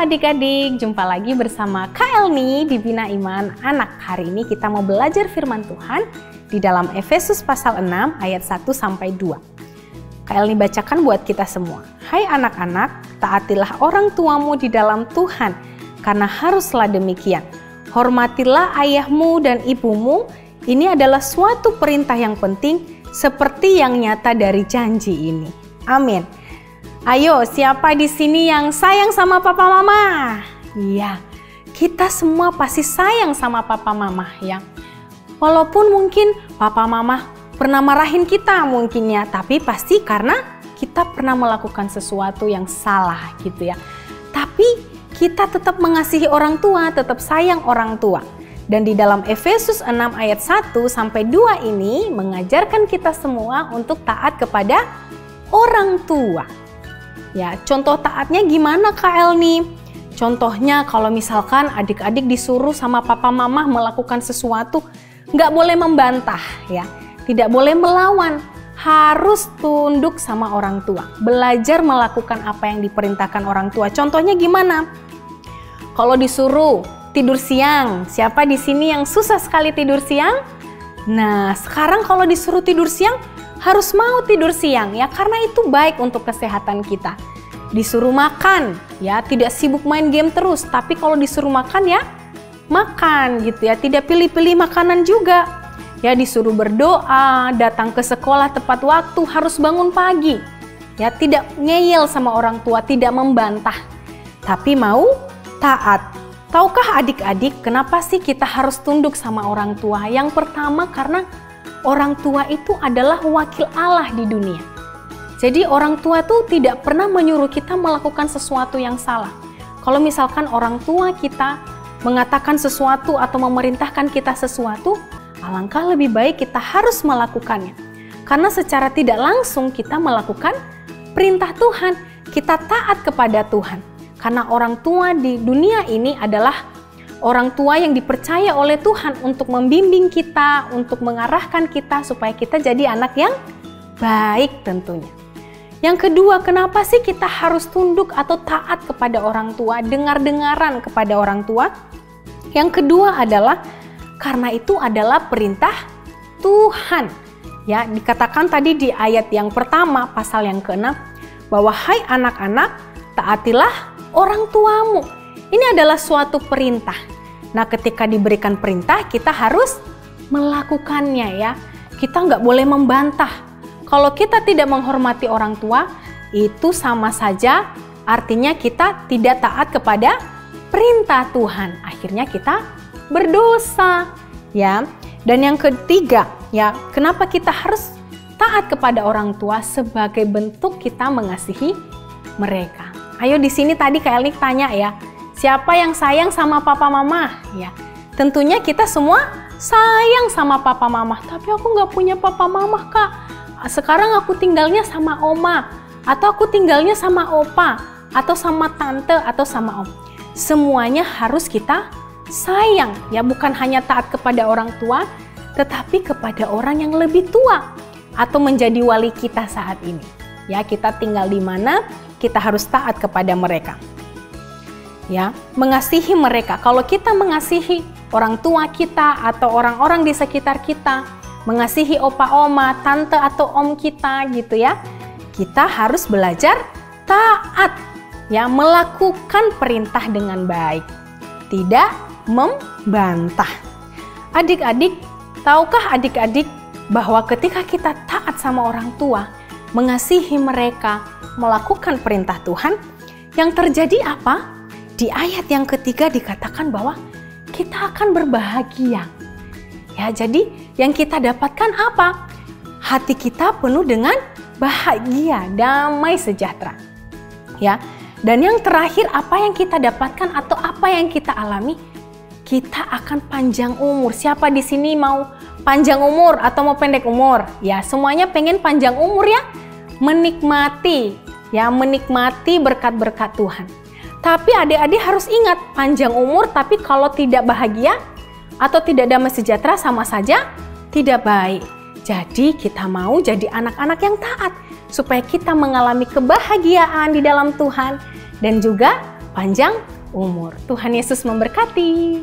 adik-adik, jumpa lagi bersama Kak Elni di Bina Iman Anak. Hari ini kita mau belajar firman Tuhan di dalam Efesus pasal 6 ayat 1 sampai 2. Kak Elni bacakan buat kita semua. Hai anak-anak, taatilah orang tuamu di dalam Tuhan, karena haruslah demikian. Hormatilah ayahmu dan ibumu, ini adalah suatu perintah yang penting seperti yang nyata dari janji ini. Amin. Ayo, siapa di sini yang sayang sama papa mama? Iya, kita semua pasti sayang sama papa mama ya. Walaupun mungkin papa mama pernah marahin kita mungkin ya, tapi pasti karena kita pernah melakukan sesuatu yang salah gitu ya. Tapi kita tetap mengasihi orang tua, tetap sayang orang tua. Dan di dalam Efesus 6 ayat 1 sampai 2 ini mengajarkan kita semua untuk taat kepada orang tua. Ya, contoh taatnya gimana Kak Elni? Contohnya kalau misalkan adik-adik disuruh sama papa mama melakukan sesuatu, nggak boleh membantah ya, tidak boleh melawan, harus tunduk sama orang tua, belajar melakukan apa yang diperintahkan orang tua. Contohnya gimana? Kalau disuruh tidur siang, siapa di sini yang susah sekali tidur siang? Nah, sekarang kalau disuruh tidur siang, harus mau tidur siang ya, karena itu baik untuk kesehatan kita. Disuruh makan ya, tidak sibuk main game terus, tapi kalau disuruh makan ya makan gitu ya, tidak pilih-pilih makanan juga. Ya, disuruh berdoa, datang ke sekolah tepat waktu, harus bangun pagi. Ya, tidak ngeyel sama orang tua, tidak membantah, tapi mau taat. Tahukah adik-adik kenapa sih kita harus tunduk sama orang tua? Yang pertama karena orang tua itu adalah wakil Allah di dunia. Jadi orang tua itu tidak pernah menyuruh kita melakukan sesuatu yang salah. Kalau misalkan orang tua kita mengatakan sesuatu atau memerintahkan kita sesuatu, alangkah lebih baik kita harus melakukannya. Karena secara tidak langsung kita melakukan perintah Tuhan, kita taat kepada Tuhan. Karena orang tua di dunia ini adalah orang tua yang dipercaya oleh Tuhan untuk membimbing kita, untuk mengarahkan kita supaya kita jadi anak yang baik tentunya. Yang kedua, kenapa sih kita harus tunduk atau taat kepada orang tua, dengar-dengaran kepada orang tua? Yang kedua adalah karena itu adalah perintah Tuhan. Ya, dikatakan tadi di ayat yang pertama, pasal yang ke-6, bahwa hai anak-anak, taatilah orang tuamu. Ini adalah suatu perintah. Nah, ketika diberikan perintah, kita harus melakukannya ya. Kita nggak boleh membantah. Kalau kita tidak menghormati orang tua, itu sama saja artinya kita tidak taat kepada perintah Tuhan. Akhirnya kita berdosa ya. Dan yang ketiga ya, kenapa kita harus taat kepada orang tua? Sebagai bentuk kita mengasihi mereka. Ayo di sini tadi Kak Elni tanya ya, siapa yang sayang sama papa mama? Ya, tentunya kita semua sayang sama papa mama. Tapi aku nggak punya papa mama Kak. Sekarang aku tinggalnya sama oma, atau aku tinggalnya sama opa, atau sama tante, atau sama om. Semuanya harus kita sayang ya, bukan hanya taat kepada orang tua, tetapi kepada orang yang lebih tua atau menjadi wali kita saat ini. Ya, kita tinggal di mana, kita harus taat kepada mereka. Ya, mengasihi mereka. Kalau kita mengasihi orang tua kita atau orang-orang di sekitar kita, mengasihi opa oma, tante atau om kita gitu ya, kita harus belajar taat ya, melakukan perintah dengan baik, tidak membantah. Adik-adik, tahukah adik-adik bahwa ketika kita taat sama orang tua, mengasihi mereka, melakukan perintah Tuhan, yang terjadi apa? Di ayat yang ketiga dikatakan bahwa kita akan berbahagia. Ya, jadi yang kita dapatkan apa? Hati kita penuh dengan bahagia, damai sejahtera. Ya. Dan yang terakhir, apa yang kita dapatkan atau apa yang kita alami? Kita akan panjang umur. Siapa di sini mau panjang umur atau mau pendek umur? Ya, semuanya pengen panjang umur ya. Menikmati berkat-berkat Tuhan. Tapi adik-adik harus ingat, panjang umur tapi kalau tidak bahagia atau tidak damai sejahtera sama saja tidak baik. Jadi kita mau jadi anak-anak yang taat supaya kita mengalami kebahagiaan di dalam Tuhan dan juga panjang umur. Tuhan Yesus memberkati.